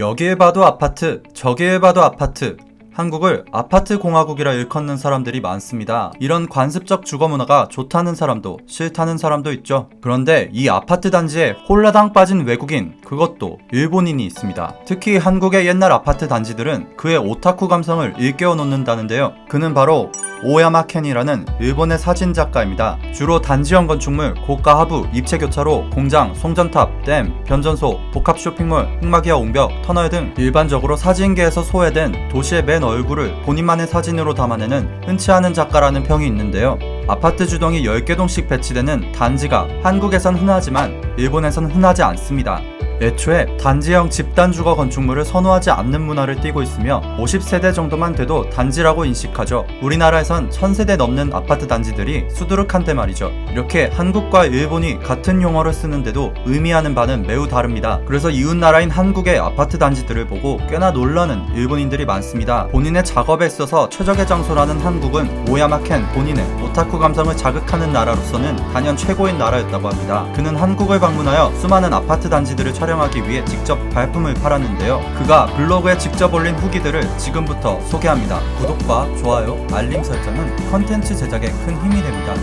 여기에 봐도 아파트, 저기에 봐도 아파트. 한국을 아파트 공화국이라 일컫는 사람들이 많습니다. 이런 관습적 주거 문화가 좋다는 사람도 싫다는 사람도 있죠. 그런데 이 아파트 단지에 홀라당 빠진 외국인, 그것도 일본인이 있습니다. 특히 한국의 옛날 아파트 단지들은 그의 오타쿠 감성을 일깨워 놓는다는데요. 그는 바로 오야마 켄이라는 일본의 사진작가입니다. 주로 단지형 건축물, 고가 하부, 입체 교차로, 공장, 송전탑, 댐, 변전소, 복합 쇼핑몰, 흑마기와 옹벽, 터널 등 일반적으로 사진계에서 소외된 도시의 맨 얼굴을 본인만의 사진으로 담아내는 흔치 않은 작가라는 평이 있는데요. 아파트 주동이 10개 동씩 배치되는 단지가 한국에선 흔하지만 일본에선 흔하지 않습니다. 애초에 단지형 집단주거 건축물을 선호하지 않는 문화를 띠고 있으며 50세대 정도만 돼도 단지라고 인식하죠. 우리나라에선 1000세대 넘는 아파트 단지들이 수두룩한데 말이죠. 이렇게 한국과 일본이 같은 용어를 쓰는데도 의미하는 바는 매우 다릅니다. 그래서 이웃나라인 한국의 아파트 단지들을 보고 꽤나 놀라는 일본인들이 많습니다. 본인의 작업에 있어서 최적의 장소라는 한국은 오야마 켄 본인의 오타쿠 감성을 자극하는 나라로서는 단연 최고인 나라였다고 합니다. 그는 한국을 방문하여 수많은 아파트 단지들을 촬영하기 위해 직접 발품을 팔았는데요. 그가 블로그에 직접 올린 후기들을 지금부터 소개합니다. 구독과 좋아요, 알림 설정은 컨텐츠 제작에 큰 힘이 됩니다.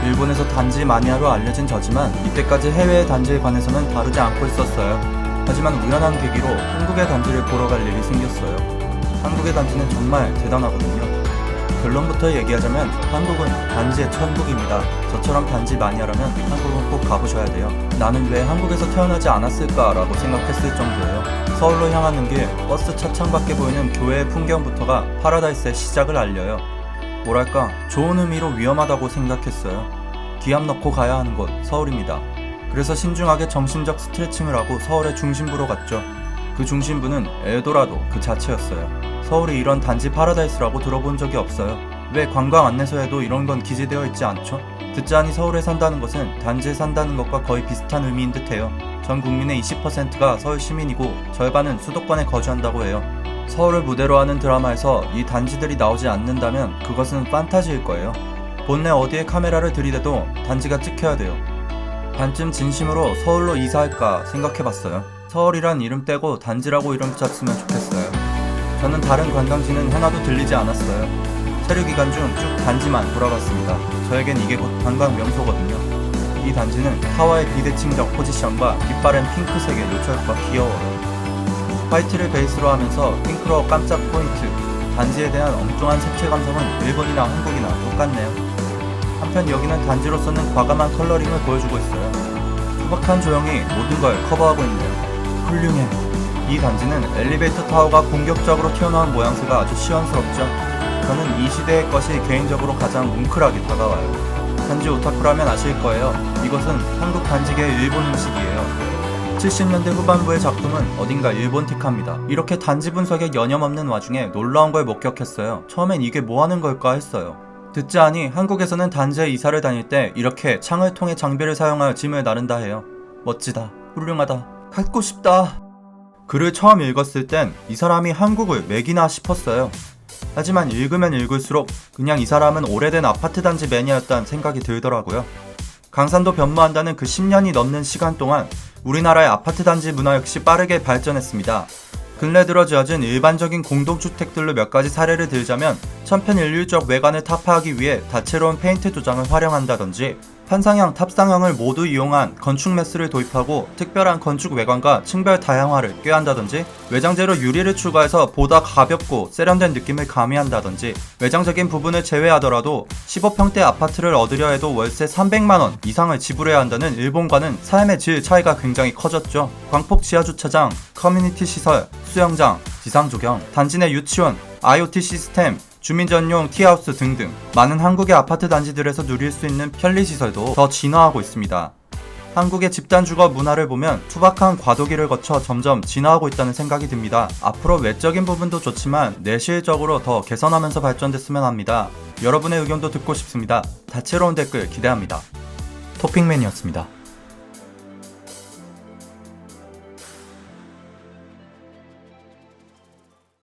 일본에서 단지 마니아로 알려진 저지만 이때까지 해외의 단지에 관해서는 다루지 않고 있었어요. 하지만 우연한 계기로 한국의 단지를 보러 갈 일이 생겼어요. 한국의 단지는 정말 대단하거든요. 결론부터 얘기하자면 한국은 단지의 천국입니다. 저처럼 단지 마니아라면 한국은 꼭 가보셔야 돼요. 나는 왜 한국에서 태어나지 않았을까 라고 생각했을 정도예요. 서울로 향하는 길 버스 차창밖에 보이는 교외의 풍경부터가 파라다이스의 시작을 알려요. 뭐랄까 좋은 의미로 위험하다고 생각했어요. 기합 넣고 가야 하는 곳 서울입니다. 그래서 신중하게 정신적 스트레칭을 하고 서울의 중심부로 갔죠. 그 중심부는 엘도라도 그 자체였어요. 서울이 이런 단지 파라다이스라고 들어본 적이 없어요. 왜 관광 안내서에도 이런 건 기재되어 있지 않죠? 듣자하니 서울에 산다는 것은 단지에 산다는 것과 거의 비슷한 의미인 듯해요. 전 국민의 20%가 서울 시민이고 절반은 수도권에 거주한다고 해요. 서울을 무대로 하는 드라마에서 이 단지들이 나오지 않는다면 그것은 판타지일 거예요. 본래 어디에 카메라를 들이대도 단지가 찍혀야 돼요. 반쯤 진심으로 서울로 이사할까 생각해봤어요. 서울이란 이름 떼고 단지라고 이름 붙였으면 좋겠어요. 저는 다른 관광지는 하나도 들리지 않았어요. 체류 기간 중 쭉 단지만 돌아봤습니다. 저에겐 이게 곧 관광 명소거든요. 이 단지는 타워의 비대칭적 포지션과 깃발엔 핑크색의 요철과 귀여워요. 화이트를 베이스로 하면서 핑크로 깜짝 포인트. 단지에 대한 엉뚱한 색채 감성은 일본이나 한국이나 똑같네요. 한편 여기는 단지로서는 과감한 컬러링을 보여주고 있어요. 투박한 조형이 모든 걸 커버하고 있네요. 훌륭해. 이 단지는 엘리베이터 타워가 공격적으로 튀어나온 모양새가 아주 시원스럽죠. 저는 이 시대의 것이 개인적으로 가장 뭉클하게 다가와요. 단지 오타쿠라면 아실 거예요. 이것은 한국 단지계의 일본 음식이에요. 70년대 후반부의 작품은 어딘가 일본틱합니다. 이렇게 단지 분석에 여념 없는 와중에 놀라운 걸 목격했어요. 처음엔 이게 뭐하는 걸까 했어요. 듣자하니 한국에서는 단지에 이사를 다닐 때 이렇게 창을 통해 장비를 사용하여 짐을 나른다 해요. 멋지다. 훌륭하다. 갖고 싶다. 글을 처음 읽었을 땐 이 사람이 한국을 매기나 싶었어요. 하지만 읽으면 읽을수록 그냥 이 사람은 오래된 아파트 단지 매니아였다는 생각이 들더라고요. 강산도 변모한다는 그 10년이 넘는 시간 동안 우리나라의 아파트 단지 문화 역시 빠르게 발전했습니다. 근래 들어 지어진 일반적인 공동주택들로 몇 가지 사례를 들자면 천편일률적 외관을 타파하기 위해 다채로운 페인트 도장을 활용한다든지 판상형, 탑상형을 모두 이용한 건축 매스를 도입하고 특별한 건축 외관과 층별 다양화를 꾀한다든지 외장재로 유리를 추가해서 보다 가볍고 세련된 느낌을 가미한다든지 외장적인 부분을 제외하더라도 15평대 아파트를 얻으려 해도 월세 300만원 이상을 지불해야 한다는 일본과는 삶의 질 차이가 굉장히 커졌죠. 광폭 지하주차장, 커뮤니티 시설, 수영장, 지상조경, 단지 내 유치원, IoT 시스템, 주민 전용 티하우스 등등 많은 한국의 아파트 단지들에서 누릴 수 있는 편리시설도 더 진화하고 있습니다. 한국의 집단주거 문화를 보면 투박한 과도기를 거쳐 점점 진화하고 있다는 생각이 듭니다. 앞으로 외적인 부분도 좋지만 내실적으로 더 개선하면서 발전됐으면 합니다. 여러분의 의견도 듣고 싶습니다. 다채로운 댓글 기대합니다. 토핑맨이었습니다.